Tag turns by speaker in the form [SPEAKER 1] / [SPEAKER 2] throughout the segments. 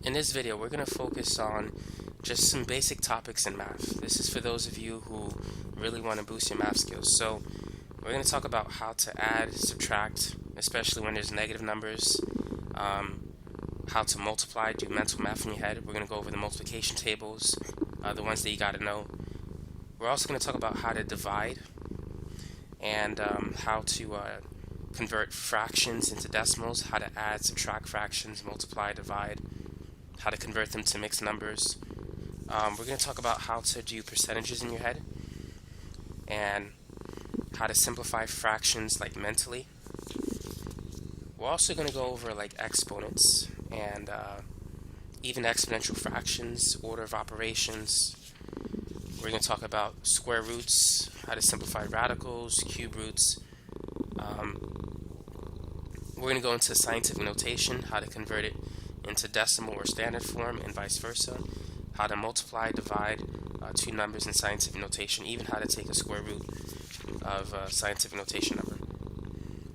[SPEAKER 1] In this video, we're going to focus on just some basic topics in math. This is for those of you who really want to boost your math skills. So we're going to talk about how to add, subtract, especially when there's negative numbers, how to multiply, do mental math in your head. We're going to go over the multiplication tables, the ones that you got to know. We're also going to talk about how to divide and how to convert fractions into decimals, how to add, subtract fractions, multiply, divide, how to convert them to mixed numbers. We're going to talk about how to do percentages in your head and how to simplify fractions like mentally. We're also going to go over like exponents and even exponential fractions, order of operations. We're going to talk about square roots, how to simplify radicals, cube roots. We're going to go into scientific notation, how to convert it into decimal or standard form and vice versa, how to multiply, divide two numbers in scientific notation, even how to take a square root of a scientific notation number.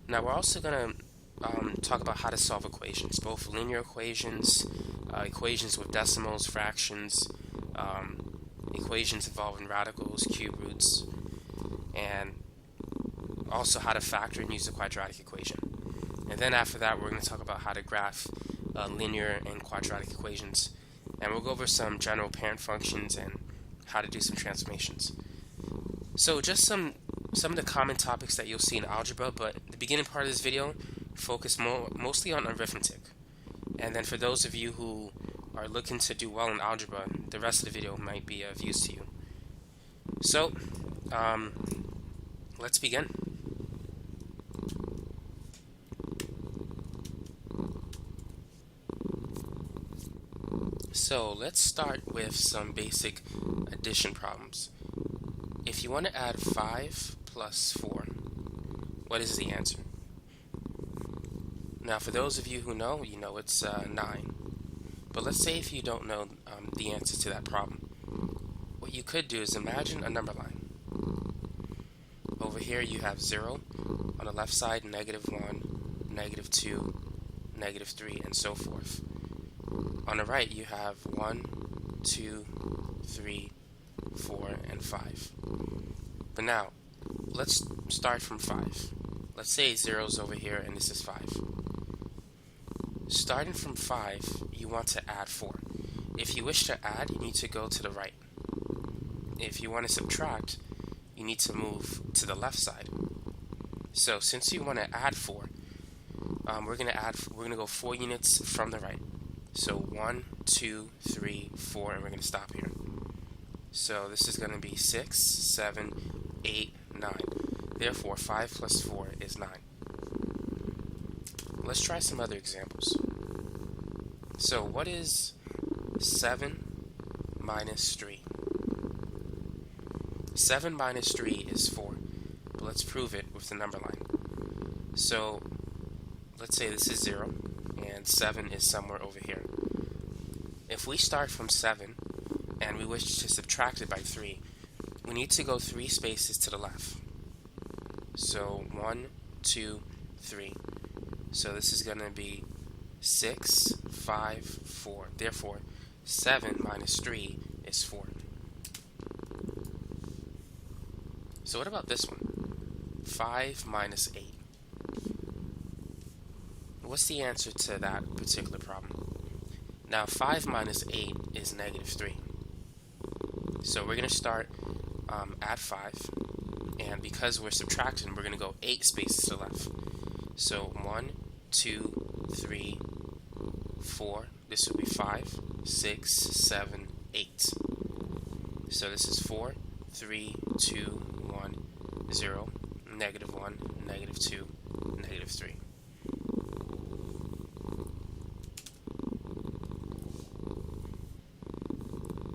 [SPEAKER 1] Now we're also going to talk about how to solve equations, both linear equations, equations with decimals, fractions, equations involving radicals, cube roots, and also how to factor and use the quadratic equation. And then after that, we're going to talk about how to graph linear and quadratic equations, and we'll go over some general parent functions and how to do some transformations. So just some of the common topics that you'll see in algebra, but the beginning part of this video focus mostly on arithmetic. And then for those of you who are looking to do well in algebra, the rest of the video might be of use to you. So let's begin. So let's start with some basic addition problems. If you want to add 5 plus 4, what is the answer? Now for those of you who know, you know it's 9. But let's say if you don't know the answer to that problem. What you could do is imagine a number line. Over here you have 0, on the left side -1, -2, -3, and so forth. On the right, you have 1, 2, 3, 4, and 5. But now, let's start from 5. Let's say 0 is over here and this is 5. Starting from 5, you want to add 4. If you wish to add, you need to go to the right. If you want to subtract, you need to move to the left side. So since you want to add 4, we're going to go 4 units from the right. So 1, 2, 3, 4, and we're going to stop here. So this is going to be 6, 7, 8, 9. Therefore, 5 plus 4 is 9. Let's try some other examples. So what is 7 minus 3? 7 minus 3 is 4. But let's prove it with the number line. So let's say this is 0. And 7 is somewhere over here. If we start from 7 and we wish to subtract it by 3, we need to go 3 spaces to the left. So 1, 2, 3. So this is going to be 6, 5, 4. Therefore, 7 minus 3 is 4. So what about this one? 5 minus 8. What's the answer to that particular problem? Now 5 minus 8 is -3. So we're going to start at 5, and because we're subtracting, we're going to go 8 spaces to the left. So 1, 2, 3, 4. This would be 5, 6, 7, 8. So this is 4, 3, 2, 1, 0, -1, -2, -3.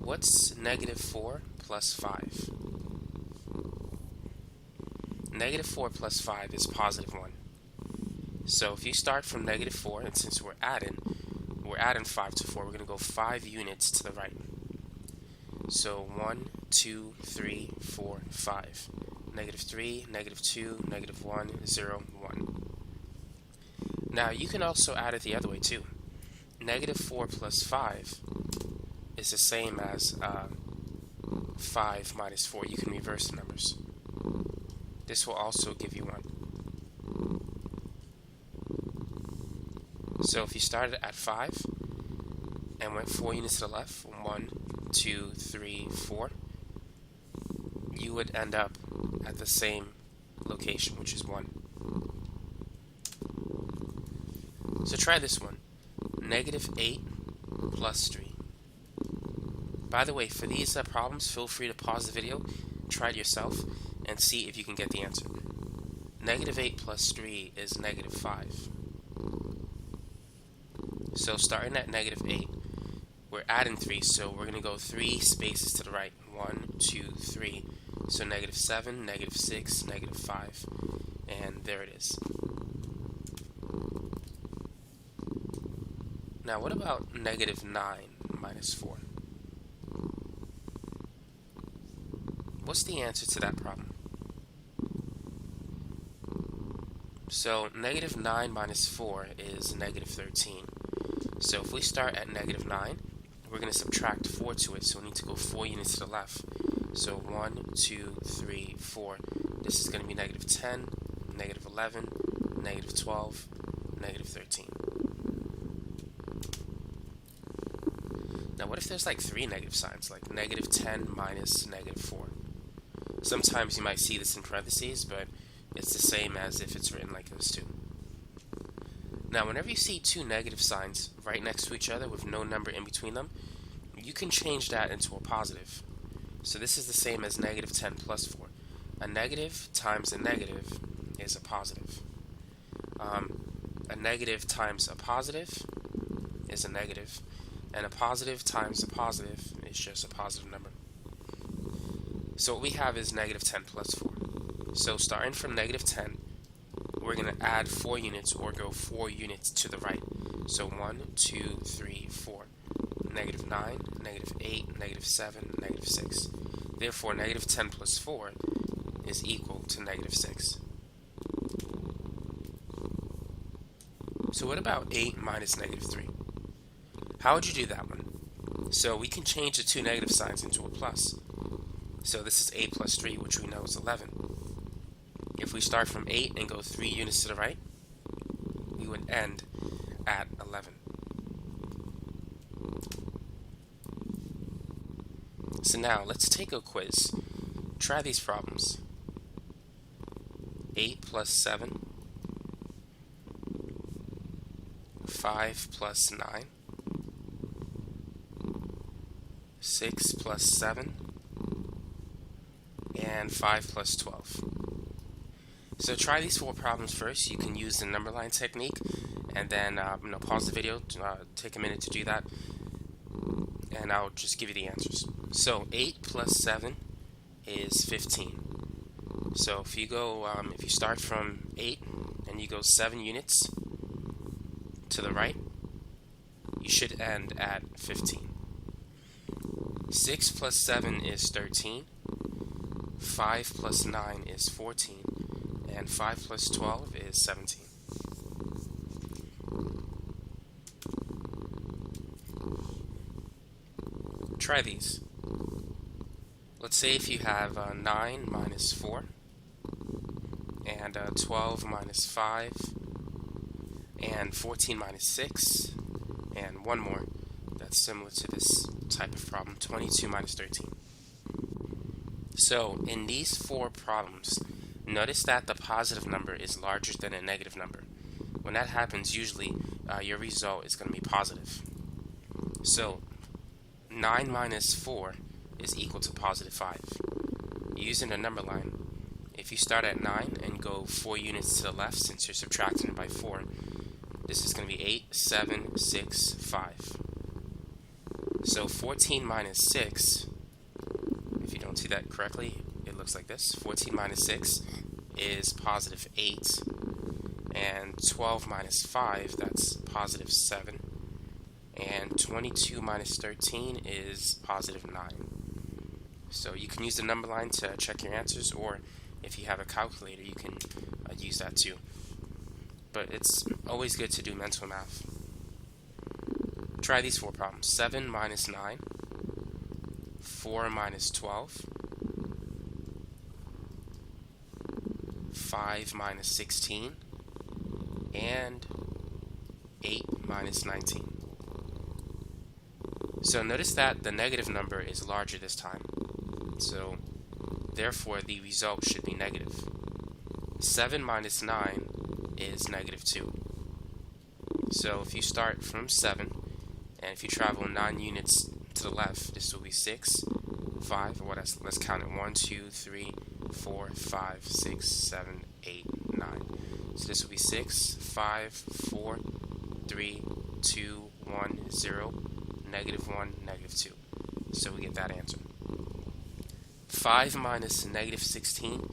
[SPEAKER 1] What's -4 plus 5? -4 plus 5 is +1. So if you start from -4, and since we're adding 5 to 4, we're going to go 5 units to the right. So 1, 2, 3, 4, 5. -3, -2, -1, 0, 1. Now you can also add it the other way too. negative 4 plus 5 is the same as 5 minus 4. You can reverse the numbers. This will also give you 1. So if you started at 5 and went 4 units to the left, 1, 2, 3, 4, you would end up at the same location, which is 1. So try this one. Negative 8 plus 3. By the way, for these problems, feel free to pause the video, try it yourself, and see if you can get the answer. Negative 8 plus 3 is negative 5. So starting at negative 8, we're adding 3, so we're going to go 3 spaces to the right. 1, 2, 3. So negative 7, negative 6, negative 5. And there it is. Now what about negative 9 minus 4? What's the answer to that problem? So negative 9 minus 4 is negative 13. So if we start at negative 9, we're going to subtract 4 to it, so we need to go 4 units to the left. So 1, 2, 3, 4. This is going to be negative 10, negative 11, negative 12, negative 13. Now what if there's like 3 negative signs, like negative 10 minus negative 4? Sometimes you might see this in parentheses, but it's the same as if it's written like those two. Now whenever you see 2 negative signs right next to each other with no number in between them, you can change that into a positive. So this is the same as negative 10 plus 4. A negative times a negative is a positive. A negative times a positive is a negative. And a positive times a positive is just a positive number. So what we have is negative 10 plus 4. So starting from negative 10, we're going to add 4 units or go 4 units to the right. So 1, 2, 3, 4. Negative 9, negative 8, negative 7, negative 6. Therefore, negative 10 plus 4 is equal to negative 6. So what about 8 minus negative 3? How would you do that one? So we can change the 2 negative signs into a plus. So this is 8 plus 3, which we know is 11. If we start from 8 and go 3 units to the right, we would end at 11. So now let's take a quiz. Try these problems. 8 plus 7, 5 plus 9, 6 plus 7, and 5 plus 12. So try these 4 problems first. You can use the number line technique, and then pause the video, take a minute to do that, and I'll just give you the answers. So 8 plus 7 is 15. So if you go, if you start from 8 and you go 7 units to the right, you should end at 15. 6 plus 7 is 13. 5 plus 9 is 14. And 5 plus 12 is 17. Try these. Let's say if you have 9 minus 4, and 12 minus 5, and 14 minus 6, and one more that's similar to this type of problem, 22 minus 13. So in these 4 problems, notice that the positive number is larger than a negative number. When that happens, usually your result is going to be positive. So 9 minus 4 is equal to positive 5. Using a number line, if you start at 9 and go 4 units to the left, since you're subtracting it by 4, this is going to be 8, 7, 6, 5. So 14 minus 6, if you don't see that correctly, it looks like this. 14 minus 6 is positive 8, and 12 minus 5, that's positive 7, and 22 minus 13 is positive 9. So you can use the number line to check your answers, or if you have a calculator, you can use that too. But it's always good to do mental math. Try these four problems. 7 minus 9, 4 minus 12, 5 minus 16, and 8 minus 19. So notice that the negative number is larger this time. So therefore the result should be negative. 7 minus 9 is negative 2. So if you start from 7, and if you travel 9 units to the left, this will be 6, 5, or let's count it, 1, 2, 3, 4, 5, 6, 7, 8, 9. So this will be 6, 5, 4, 3, 2, 1, 0, negative 1, negative 2. So we get that answer. 5 minus negative 16,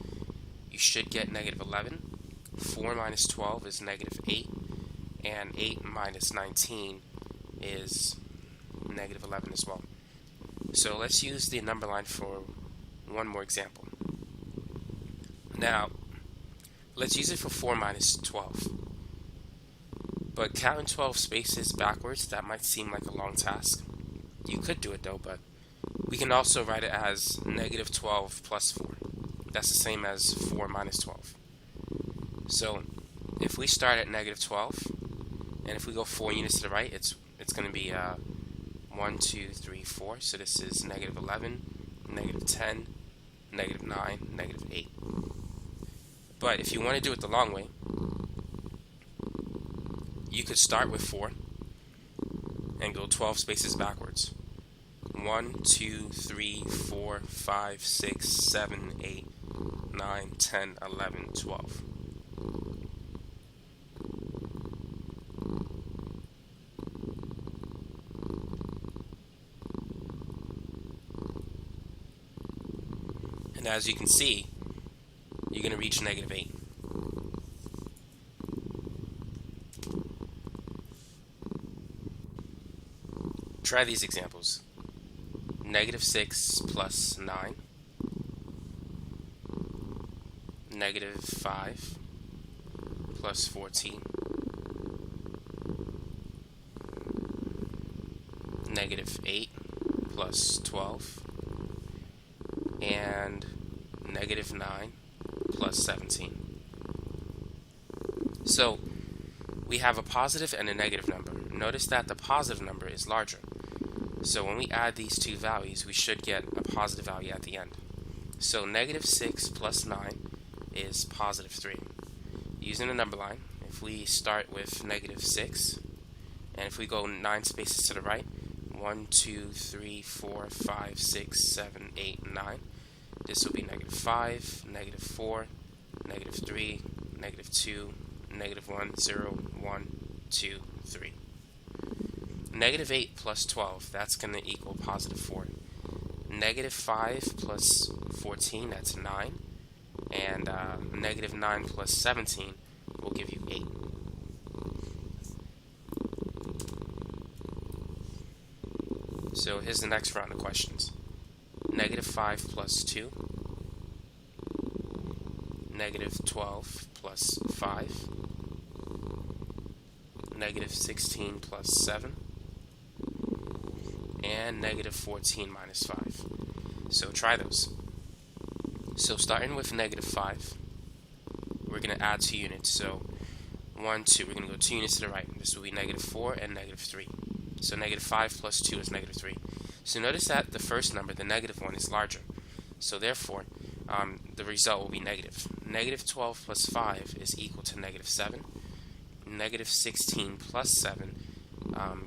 [SPEAKER 1] you should get negative 11. 4 minus 12 is negative 8. And 8 minus 19 is negative 11 as well. So let's use the number line for one more example. Now, let's use it for 4 minus 12. But counting 12 spaces backwards, that might seem like a long task. You could do it though, but we can also write it as negative 12 plus 4. That's the same as 4 minus 12. So if we start at negative 12, and if we go 4 units to the right, it's going to be 1, 2, 3, 4. So this is negative 11, negative 10, negative 9, negative 8. But if you want to do it the long way, you could start with 4 and go 12 spaces backwards. 1, 2, 3, 4, 5, 6, 7, 8, 9, 10, 11, 12. And as you can see, you're going to reach negative 8. Try these examples. Negative 6 plus 9, negative 5 plus 14, negative 8 plus 12, and negative 9 plus 17. So we have a positive and a negative number. Notice that the positive number is larger. So when we add these two values, we should get a positive value at the end. So negative 6 plus 9 is positive 3. Using the number line, if we start with negative 6, and if we go 9 spaces to the right, 1, 2, 3, 4, 5, 6, 7, 8, 9, this will be negative 5, negative 4, negative 3, negative 2, negative 1, 0, 1, 2, 3. Negative 8 plus 12, that's going to equal positive 4. Negative 5 plus 14, that's 9. And negative 9 plus 17 will give you 8. So here's the next round of questions. Negative 5 plus 2. Negative 12 plus 5. Negative 16 plus 7. And negative 14 minus 5. So try those. So starting with negative 5, we're going to add 2 units. So 1, 2, we're going to go 2 units to the right. This will be negative 4 and negative 3. So negative 5 plus 2 is negative 3. So notice that the first number, the negative one, is larger. So therefore, the result will be negative. Negative 12 plus 5 is equal to negative 7. Negative 16 plus 7,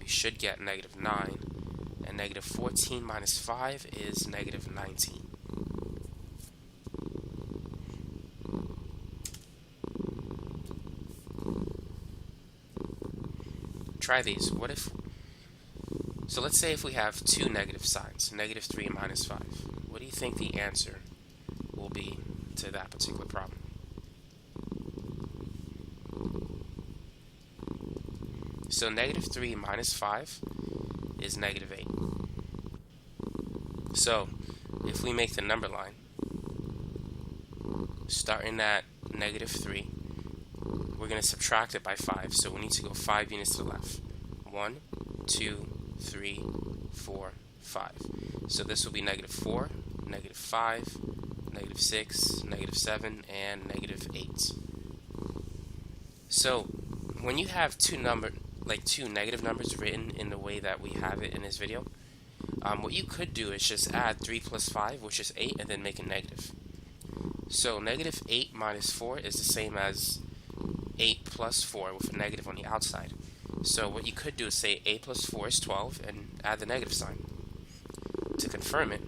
[SPEAKER 1] you should get negative 9. And negative 14 minus 5 is negative 19. Try these. So let's say if we have two negative signs, negative 3 and minus 5. What do you think the answer will be to that particular problem? So negative 3 minus 5 is negative 8. So if we make the number line, starting at negative 3, we're going to subtract it by 5. So we need to go 5 units to the left. 1, 2, 3, 4, 5. So this will be -4, -5, -6, -7, and -8. So when you have two negative numbers written in the way that we have it in this video, what you could do is just add 3 plus 5, which is 8, and then make it negative. So -8 minus 4 is the same as 8 plus 4 with a negative on the outside. So what you could do is say 8 plus 4 is 12 and add the negative sign. To confirm it,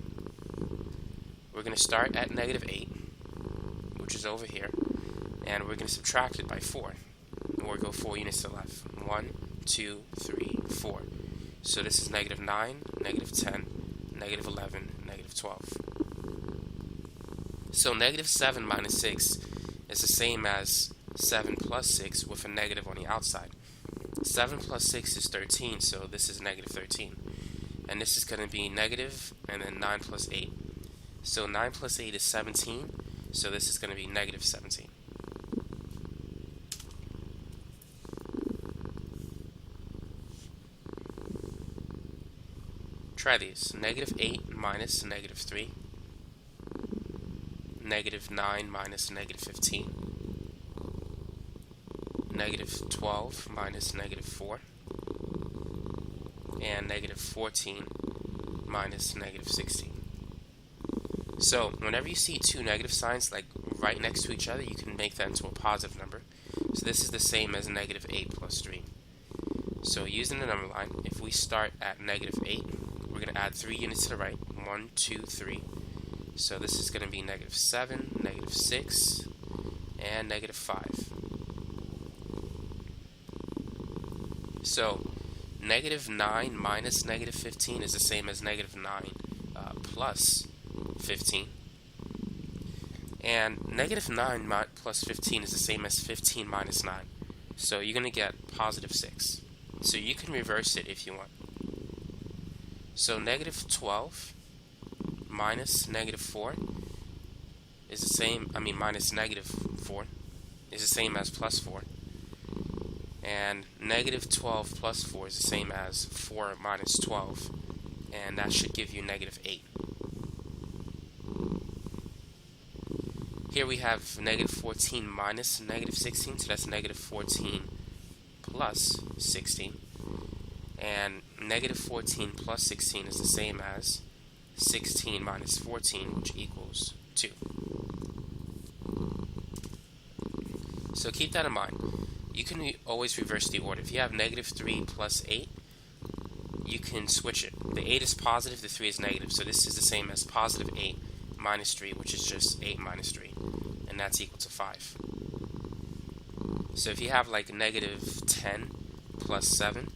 [SPEAKER 1] we're going to start at -8, which is over here, and we're going to subtract it by 4, or go 4 units to the left. 1, 2, 3, 4. So this is -9, -10, -11, -12. So -7 minus 6 is the same as 7 plus 6 with a negative on the outside. 7 plus 6 is 13, so this is -13. And this is going to be negative, and then 9 plus 8. So 9 plus 8 is 17, so this is going to be -17. Try these. -8 minus -3. -9 minus -15. -12 minus -4. And -14 minus -16. So whenever you see two negative signs like right next to each other, you can make that into a positive number. So this is the same as -8 plus 3. So using the number line, if we start at -8, we're going to add 3 units to the right. 1, 2, 3. So this is going to be -7, -6, and -5. So -9 minus -15 is the same as -9 plus 15. And -9 plus 15 is the same as 15 minus 9. So you're going to get +6. So you can reverse it if you want. So -12 minus -4 is the same, minus -4 is the same as +4. And -12 plus 4 is the same as 4 minus 12. And that should give you -8. Here we have -14 minus -16, so that's -14 plus 16. And -14 plus 16 is the same as 16 minus 14, which equals 2. So keep that in mind. You can always reverse the order. If you have -3 plus 8, you can switch it. The 8 is positive, the 3 is negative. So this is the same as +8 minus 3, which is just 8 minus 3. And that's equal to 5. So if you have like -10 plus 7,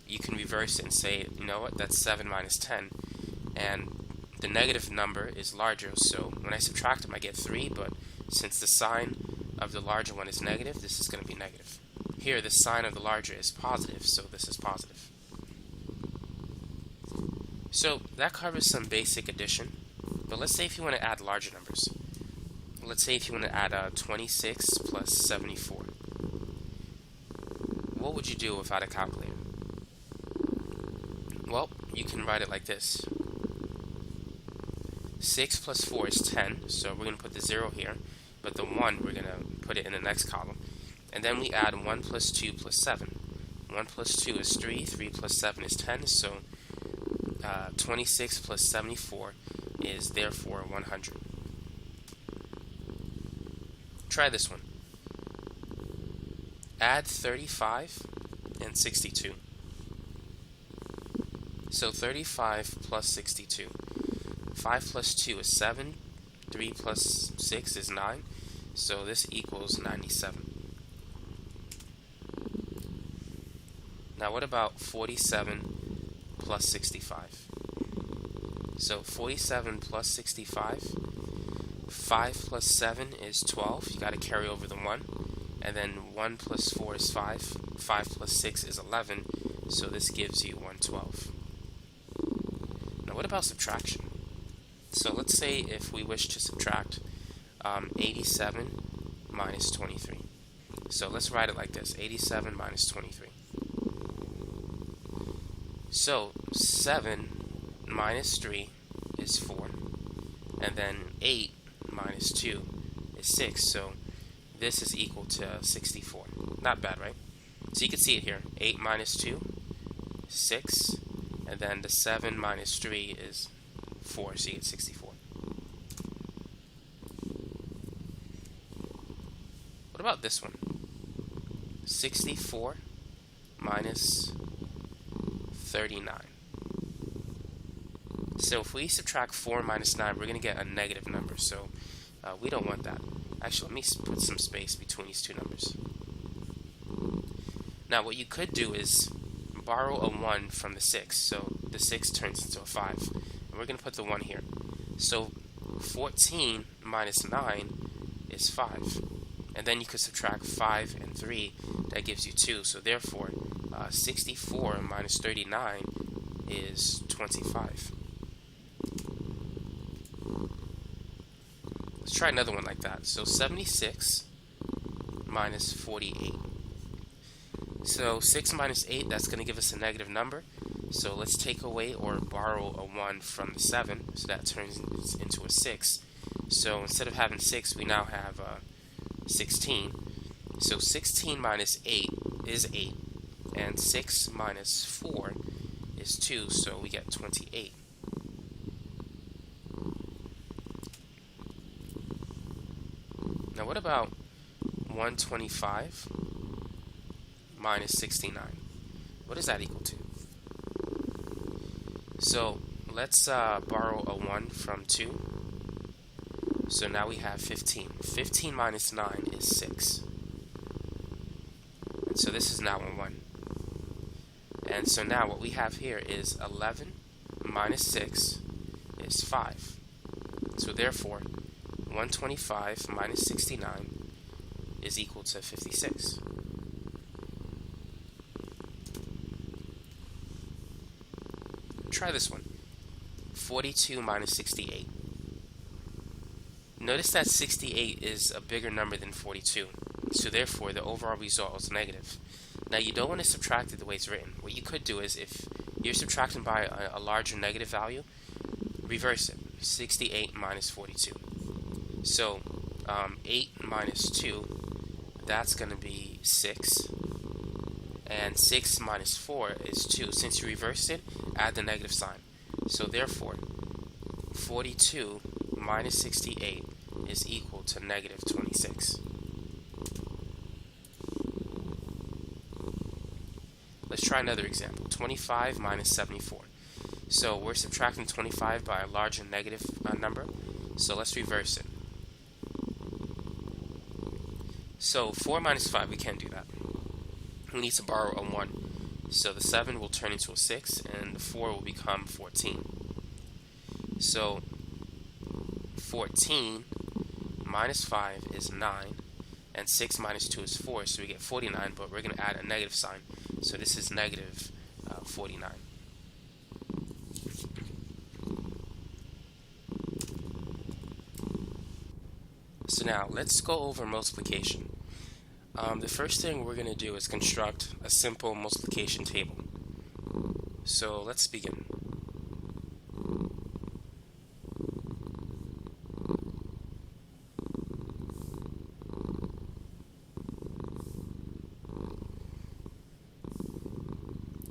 [SPEAKER 1] you can reverse it and say, you know what, that's 7 minus 10. And the negative number is larger, so when I subtract them I get 3, but since the sign of the larger one is negative, this is going to be negative. Here the sign of the larger is positive, so this is positive. So that covers some basic addition, but let's say if you want to add larger numbers. Let's say if you want to add 26 plus 74. What would you do without a calculator? Well, you can write it like this. 6 plus 4 is 10, so we're going to put the 0 here, but the 1 we're going to put it in the next column. And then we add 1 plus 2 plus 7. 1 plus 2 is 3, 3 plus 7 is 10, so 26 plus 74 is therefore 100. Try this one. Add 35 and 62. So 35 plus 62. 5 plus 2 is 7. 3 plus 6 is 9. So this equals 97. Now what about 47 plus 65? So 47 plus 65. 5 plus 7 is 12. You got to carry over the 1. And then 1 plus 4 is 5. 5 plus 6 is 11. So this gives you 112. Now what about subtraction? So let's say if we wish to subtract 87 minus 23. So let's write it like this. 87 minus 23. So 7 minus 3 is 4, and then 8 minus 2 is 6, so this is equal to 64. Not bad, right? So you can see it here. 8 minus 2 is 6, and then the 7 minus 3 is 4, so you get 64. What about this one? 64 minus 39. So if we subtract 4 minus 9, we're going to get a negative number, so we don't want that. Actually, let me put some space between these two numbers. Now what you could do is borrow a 1 from the 6, so the 6 turns into a 5, and we're going to put the 1 here. So 14 minus 9 is 5, and then you could subtract 5 and 3, that gives you 2, so therefore 64 minus 39 is 25. Let's try another one like that. So 76 minus 48. So 6 minus 8, that's going to give us a negative number. So let's take away or borrow a 1 from the 7, so that turns into a 6. So instead of having 6, we now have 16. So 16 minus 8 is 8, and 6 minus 4 is 2, so we get 28. Now what about 125 minus 69? What is that equal to? So let's borrow a 1 from 2. So now we have 15. 15 minus 9 is 6. And so this is now a 1. And so now what we have here is 11 minus 6 is 5. So therefore, 125 minus 69 is equal to 56. Try this one. 42 minus 68. Notice that 68 is a bigger number than 42, so therefore the overall result is negative. Now you don't want to subtract it the way it's written. What you could do is, if you're subtracting by a larger negative value, reverse it. 68 minus 42. So 8 minus 2, that's going to be 6. And 6 minus 4 is 2. Since you reversed it, add the negative sign. So therefore, 42 minus 68 is equal to negative 26. Let's try another example. 25 minus 74. So we're subtracting 25 by a larger negative number. So let's reverse it. So 4 minus 5, we can't do that. We need to borrow a 1. So the 7 will turn into a 6, and the 4 will become 14. So 14 minus 5 is 9, and 6 minus 2 is 4, so we get 49, but we're going to add a negative sign. So this is negative 49. So now, let's go over multiplication. The first thing we're going to do is construct a simple multiplication table. So let's begin.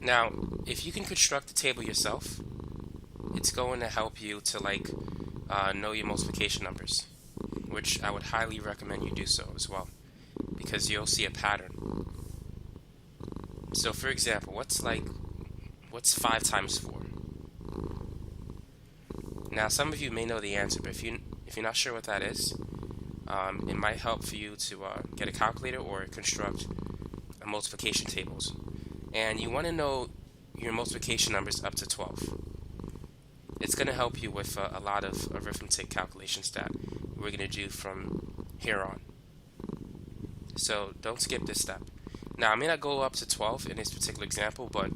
[SPEAKER 1] Now, if you can construct the table yourself, it's going to help you to know your multiplication numbers, which I would highly recommend you do so as well, because you'll see a pattern. So for example, what's 5 times 4? Now some of you may know the answer, but if you're not sure what that is, it might help for you to get a calculator or construct a multiplication tables. And you want to know your multiplication numbers up to 12. It's going to help you with a lot of arithmetic calculations that we're going to do from here on. So don't skip this step. Now I may not go up to 12 in this particular example, but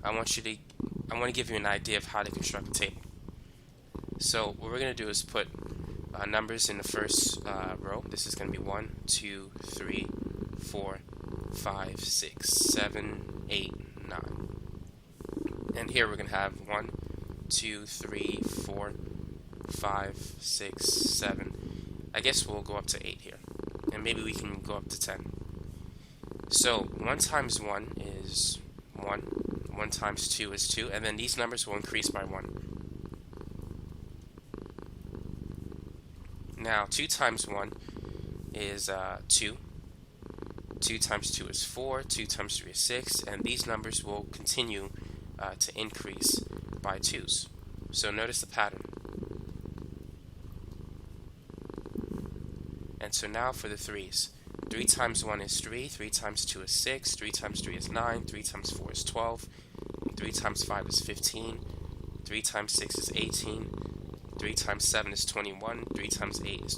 [SPEAKER 1] I want to give you an idea of how to construct a table. So what we're going to do is put numbers in the first row. This is going to be 1, 2, 3, 4, 5, 6, 7, 8, 9. And here we're going to have 1, 2, 3, 4, 5, 6, 7. I guess we'll go up to 8 here. And maybe we can go up to 10. So 1 times 1 is 1. 1 times 2 is 2. And then these numbers will increase by 1. Now 2 times 1 is 2. 2 times 2 is 4. 2 times 3 is 6. And these numbers will continue to increase by 2's. So notice the pattern. And so now for the 3's. 3 times 1 is 3, 3 times 2 is 6, 3 times 3 is 9, 3 times 4 is 12, 3 times 5 is 15, 3 times 6 is 18, 3 times 7 is 21, 3 times 8 is